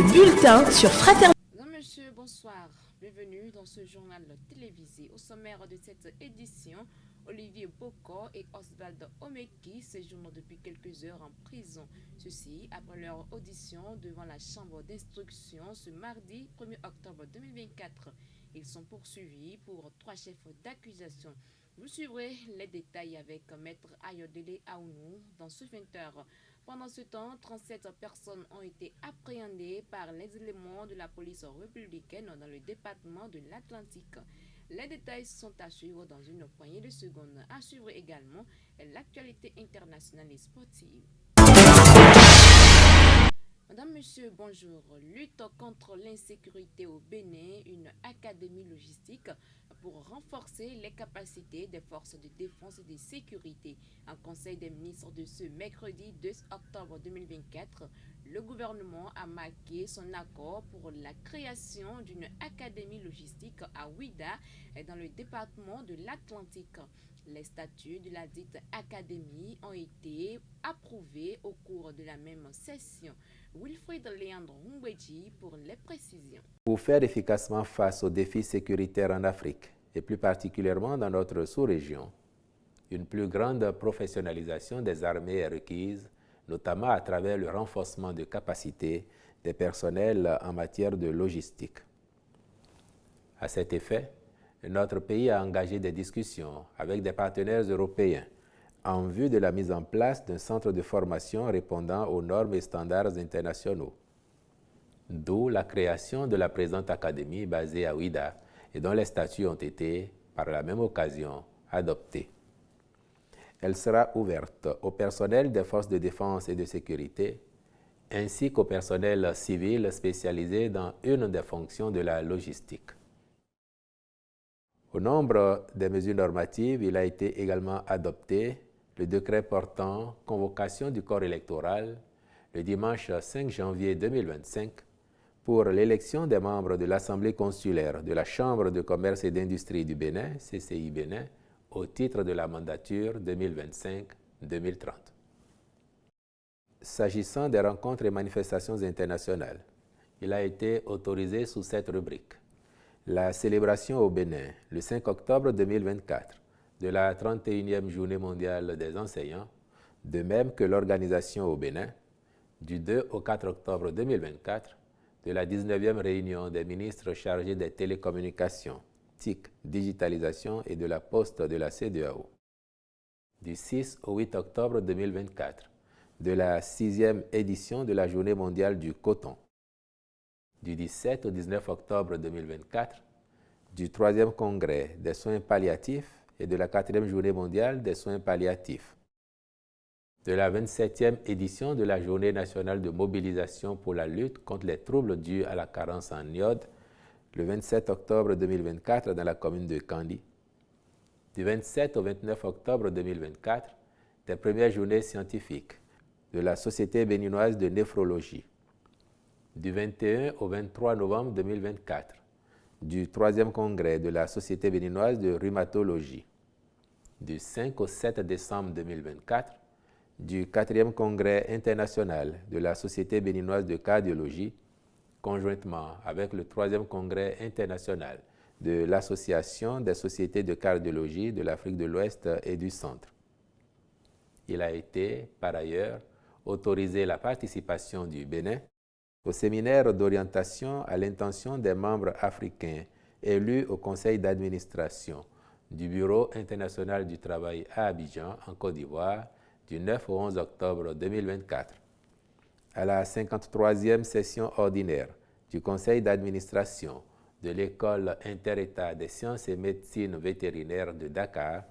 le bulletin sur Fraternité. Mesdames, Messieurs, bonsoir. Bienvenue dans ce journal télévisé. Au sommaire de cette édition, Olivier Boko et Oswald Omeki séjournent depuis quelques heures en prison. Ceci après leur audition devant la chambre d'instruction ce mardi 1er octobre 2024. Ils sont poursuivis pour 3 chefs d'accusation. Vous suivrez les détails avec Maître Ayodele Aounou dans ce 20h. Pendant ce temps, 37 personnes ont été appréhendées par les éléments de la police républicaine dans le département de l'Atlantique. Les détails sont à suivre dans une poignée de secondes. À suivre également l'actualité internationale et sportive. Madame, Monsieur, bonjour. Lutte contre l'insécurité au Bénin, une académie logistique pour renforcer les capacités des forces de défense et de sécurité. En Conseil des ministres de ce mercredi 2 octobre 2024, le gouvernement a marqué son accord pour la création d'une académie logistique à Ouida, dans le département de l'Atlantique. Les statuts de la dite académie ont été approuvés au cours de la même session. Wilfried Leandro Mbweji pour les précisions. Pour faire efficacement face aux défis sécuritaires en Afrique, et plus particulièrement dans notre sous-région, une plus grande professionnalisation des armées est requise, notamment à travers le renforcement de capacités des personnels en matière de logistique. À cet effet, notre pays a engagé des discussions avec des partenaires européens en vue de la mise en place d'un centre de formation répondant aux normes et standards internationaux. D'où la création de la présente académie basée à Ouida et dont les statuts ont été, par la même occasion, adoptés. Elle sera ouverte au personnel des forces de défense et de sécurité, ainsi qu'au personnel civil spécialisé dans une des fonctions de la logistique. Au nombre des mesures normatives, il a été également adopté le décret portant convocation du corps électoral le dimanche 5 janvier 2025 pour l'élection des membres de l'Assemblée consulaire de la Chambre de commerce et d'industrie du Bénin, CCI Bénin, au titre de la mandature 2025-2030. S'agissant des rencontres et manifestations internationales, il a été autorisé sous cette rubrique. La célébration au Bénin, le 5 octobre 2024, de la 31e Journée mondiale des enseignants, de même que l'organisation au Bénin, du 2 au 4 octobre 2024, de la 19e réunion des ministres chargés des télécommunications, TIC, digitalisation et de la poste de la CEDEAO, du 6 au 8 octobre 2024, de la 6e édition de la Journée mondiale du coton, du 17 au 19 octobre 2024, du 3e congrès des soins palliatifs et de la 4e journée mondiale des soins palliatifs, de la 27e édition de la Journée nationale de mobilisation pour la lutte contre les troubles dus à la carence en iode, le 27 octobre 2024 dans la commune de Kandi, du 27 au 29 octobre 2024, des premières journées scientifiques de la Société béninoise de néphrologie, du 21 au 23 novembre 2024, du 3e congrès de la Société béninoise de rhumatologie, du 5 au 7 décembre 2024, du 4e congrès international de la Société béninoise de cardiologie, conjointement avec le 3e congrès international de l'Association des sociétés de cardiologie de l'Afrique de l'Ouest et du Centre. Il a été, par ailleurs, autorisé la participation du Bénin au séminaire d'orientation à l'intention des membres africains élus au conseil d'administration du Bureau international du travail à Abidjan, en Côte d'Ivoire, du 9 au 11 octobre 2024, à la 53e session ordinaire du conseil d'administration de l'École inter-État des sciences et médecine vétérinaire de Dakar,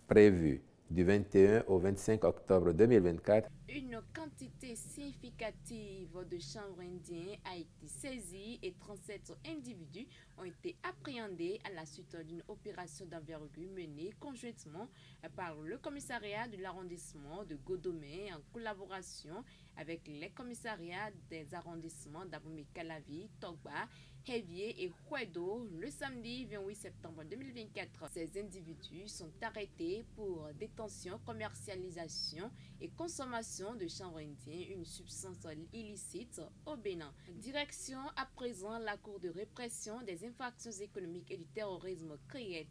prévue du 21 au 25 octobre 2024. Une quantité significative de chanvre indien a été saisie et 37 individus ont été appréhendés à la suite d'une opération d'envergure menée conjointement par le commissariat de l'arrondissement de Godomé en collaboration avec les commissariats des arrondissements d'Abomey-Calavi, Togba Hevier et Huedo le samedi 28 septembre 2024. Ces individus sont arrêtés pour détention, commercialisation et consommation de chanvre indien, une substance illicite au Bénin. Direction à présent la Cour de répression des infractions économiques et du terrorisme CRIET.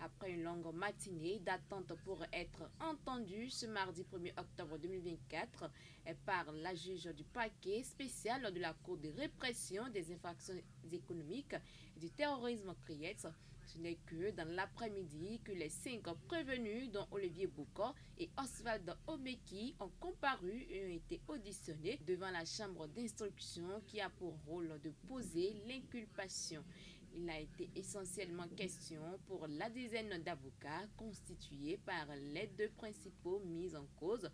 Après une longue matinée d'attente pour être entendue ce mardi 1er octobre 2024 par la juge du parquet spécial de la Cour de répression des infractions économiques et du terrorisme CRIET, ce n'est que dans l'après-midi que les 5 prévenus, dont Olivier Bokor et Oswald Omeki, ont comparu et ont été auditionnés devant la chambre d'instruction qui a pour rôle de poser l'inculpation. Il a été essentiellement question pour la dizaine d'avocats constitués par les deux principaux mis en cause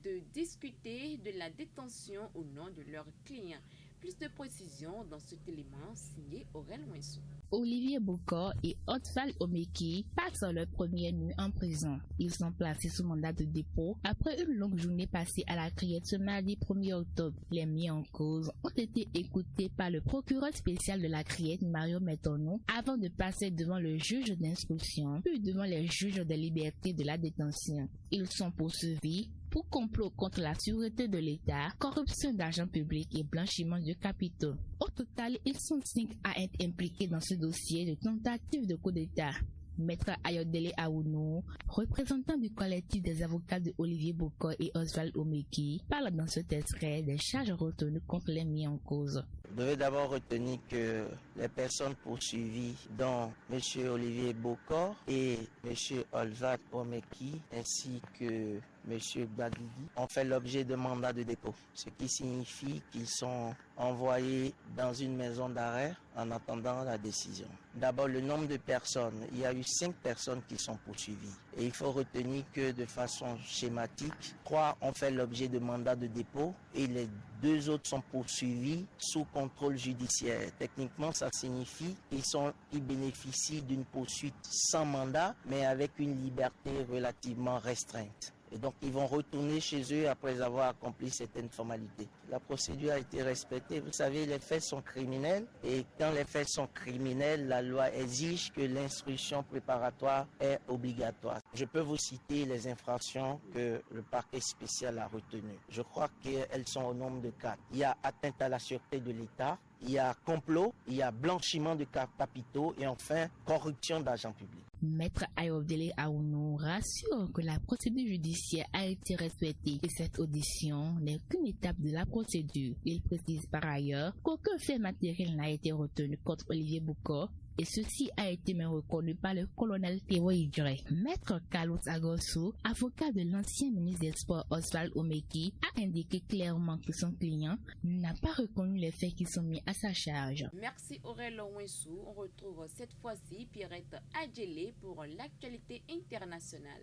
de discuter de la détention au nom de leurs clients. Plus de précisions dans cet élément signé Aurel Winsou. Olivier Bokor et Oswald Omeki passent leur première nuit en prison. Ils sont placés sous mandat de dépôt après une longue journée passée à la CRIET ce mardi 1er octobre. Les mis en cause ont été écoutés par le procureur spécial de la CRIET, Mario Metonou, avant de passer devant le juge d'instruction, puis devant les juges des libertés de la détention. Ils sont poursuivis pour complot contre la sûreté de l'État, corruption d'argent public et blanchiment de capitaux. Au total, ils sont 5 à être impliqués dans ce dossier de tentative de coup d'État. Maître Ayodele Aounou, représentant du collectif des avocats de Olivier Bokor et Oswald Omeki, parle dans cet extrait des charges retenues contre les mis en cause. Vous devez d'abord retenir que les personnes poursuivies, dont M. Olivier Bokor et M. Oswald Omeki, ainsi que M. Gbagidi, ont fait l'objet de mandats de dépôt, ce qui signifie qu'ils sont envoyés dans une maison d'arrêt en attendant la décision. D'abord, le nombre de personnes, il y a eu 5 personnes qui sont poursuivies. Et il faut retenir que de façon schématique, 3 ont fait l'objet de mandats de dépôt et les 2 autres sont poursuivis sous contrôle judiciaire. Techniquement, ça signifie qu'ils bénéficient d'une poursuite sans mandat, mais avec une liberté relativement restreinte. Et donc, ils vont retourner chez eux après avoir accompli certaines formalités. La procédure a été respectée. Vous savez, les faits sont criminels. Et quand les faits sont criminels, la loi exige que l'instruction préparatoire est obligatoire. Je peux vous citer les infractions que le parquet spécial a retenues. Je crois qu'elles sont au nombre de 4. Il y a atteinte à la sûreté de l'État, il y a complot, il y a blanchiment de capitaux et enfin corruption d'argent public. Maître Ayodele Aounou rassure que la procédure judiciaire a été respectée et cette audition n'est qu'une étape de la procédure. Il précise par ailleurs qu'aucun fait matériel n'a été retenu contre Olivier Bokor et ceci a été même reconnu par le colonel Théo Idré. Maître Carlos Agosso, avocat de l'ancien ministre des Sports Oswald Omeki, a indiqué clairement que son client n'a pas reconnu les faits qui sont mis à sa charge. Merci Aurel Winsou. On retrouve cette fois-ci Pierrette Adjelé pour l'actualité internationale.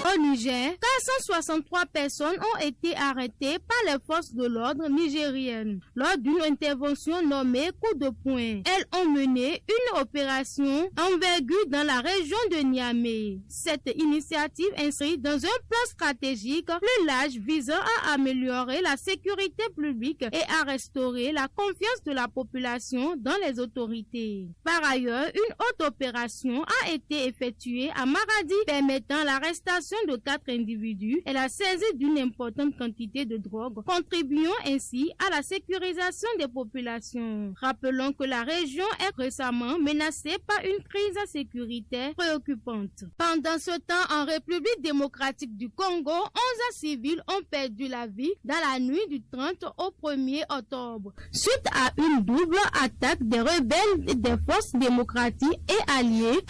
Au Niger, 463 personnes ont été arrêtées par les forces de l'ordre nigériennes lors d'une intervention nommée Coup de poing. Elles ont mené une opération envergure dans la région de Niamey. Cette initiative inscrit dans un plan stratégique plus large visant à améliorer la sécurité publique et à restaurer la confiance de la population dans les autorités. Par ailleurs, une autre opération a été effectuée à Maradi permettant l'arrestation de 4 individus et la saisie d'une importante quantité de drogue, contribuant ainsi à la sécurisation des populations. Rappelons que la région est récemment menacée par une crise sécuritaire préoccupante. Pendant ce temps, en République démocratique du Congo, 11 civils ont perdu la vie dans la nuit du 30 au 1er octobre, suite à une double attaque des rebelles des forces démocratiques et alliés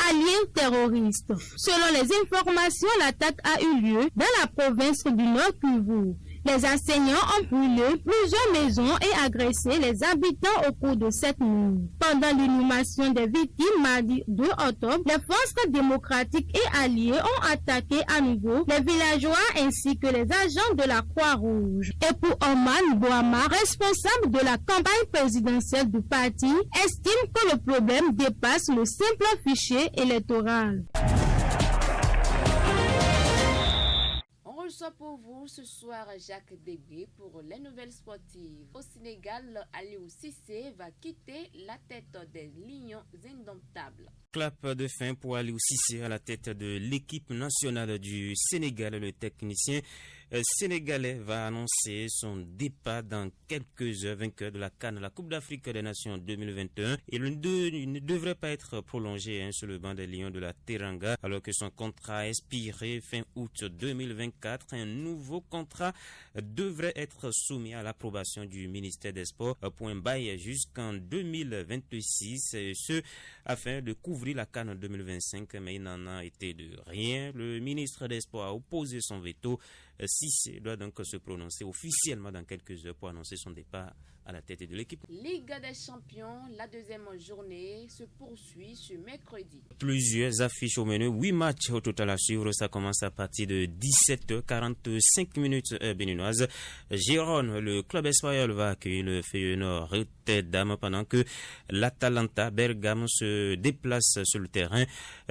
terroristes. Selon les informations, l'attaque a eu lieu dans la province du Nord Kivu. Les enseignants ont brûlé plusieurs maisons et agressé les habitants au cours de cette nuit. Pendant l'inhumation des victimes mardi 2 octobre, les forces démocratiques et alliées ont attaqué à nouveau les villageois ainsi que les agents de la Croix-Rouge. Et pour Oman Boama, responsable de la campagne présidentielle du parti, estime que le problème dépasse le simple fichier électoral. Bonsoir pour vous, ce soir Jacques Degué pour les nouvelles sportives. Au Sénégal, Aliou Cissé va quitter la tête des Lions indomptables. Clap de fin pour Aliou Cissé à la tête de l'équipe nationale du Sénégal. Le technicien sénégalais va annoncer son départ dans quelques heures, vainqueur de la CAN, la Coupe d'Afrique des Nations 2021. Il ne devrait pas être prolongé sur le banc des Lions de la Teranga alors que son contrat a expiré fin août 2024. Un nouveau contrat devrait être soumis à l'approbation du ministère des Sports pour un bail jusqu'en 2026, et ce afin de couvrir la CAN 2025, mais il n'en a été de rien. Le ministre des Sports a opposé son veto. Cissé doit donc se prononcer officiellement dans quelques heures pour annoncer son départ à la tête de l'équipe. Ligue des Champions, la deuxième journée se poursuit ce mercredi. Plusieurs affiches au menu, 8 matchs au total à suivre. Ça commence à partir de 17h45 heure béninoise. Gérone, le club espagnol, va accueillir le Feyenoord Rotterdam pendant que l'Atalanta Bergame se déplace sur le terrain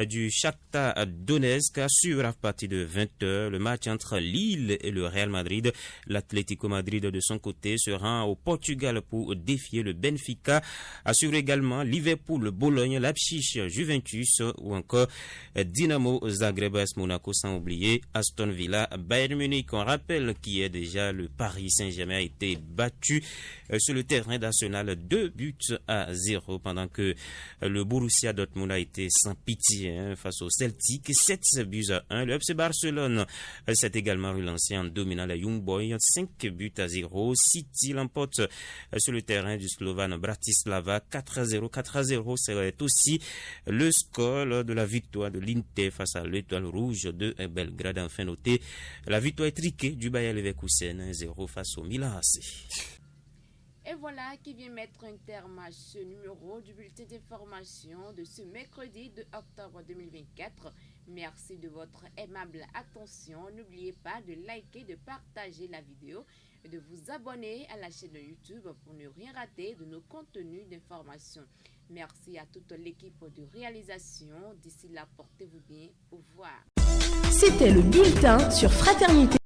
du Shakhtar Donetsk. À suivre à partir de 20h le match entre Lille et le Real Madrid. L'Atlético Madrid de son côté se rend au Portugal pour défier le Benfica. À suivre également Liverpool, Bologne, Leipzig, Juventus ou encore Dynamo Zagreb, Monaco, sans oublier Aston Villa, Bayern Munich. On rappelle qu'hier déjà le Paris Saint-Germain a été battu sur le terrain d'Arsenal 2-0 pendant que le Borussia Dortmund a été sans pitié face au Celtic 7-1. Le FC Barcelone s'est également relancé en dominant la Young Boys 5-0. City l'emporte sur le terrain du Slovan Bratislava 4-0. 4-0, c'est aussi le score lors de la victoire de l'Inter face à l'Étoile Rouge de Belgrade. Enfin noté la victoire étriquée du Bayer Leverkusen 1-0 face au Milan AC. Et voilà qui vient mettre un terme à ce numéro du bulletin d'information de ce mercredi 2 octobre 2024. Merci de votre aimable attention. N'oubliez pas de liker, de partager la vidéo et de vous abonner à la chaîne YouTube pour ne rien rater de nos contenus d'information. Merci à toute l'équipe de réalisation. D'ici là, portez-vous bien. Au revoir. C'était le bulletin sur Fraternité.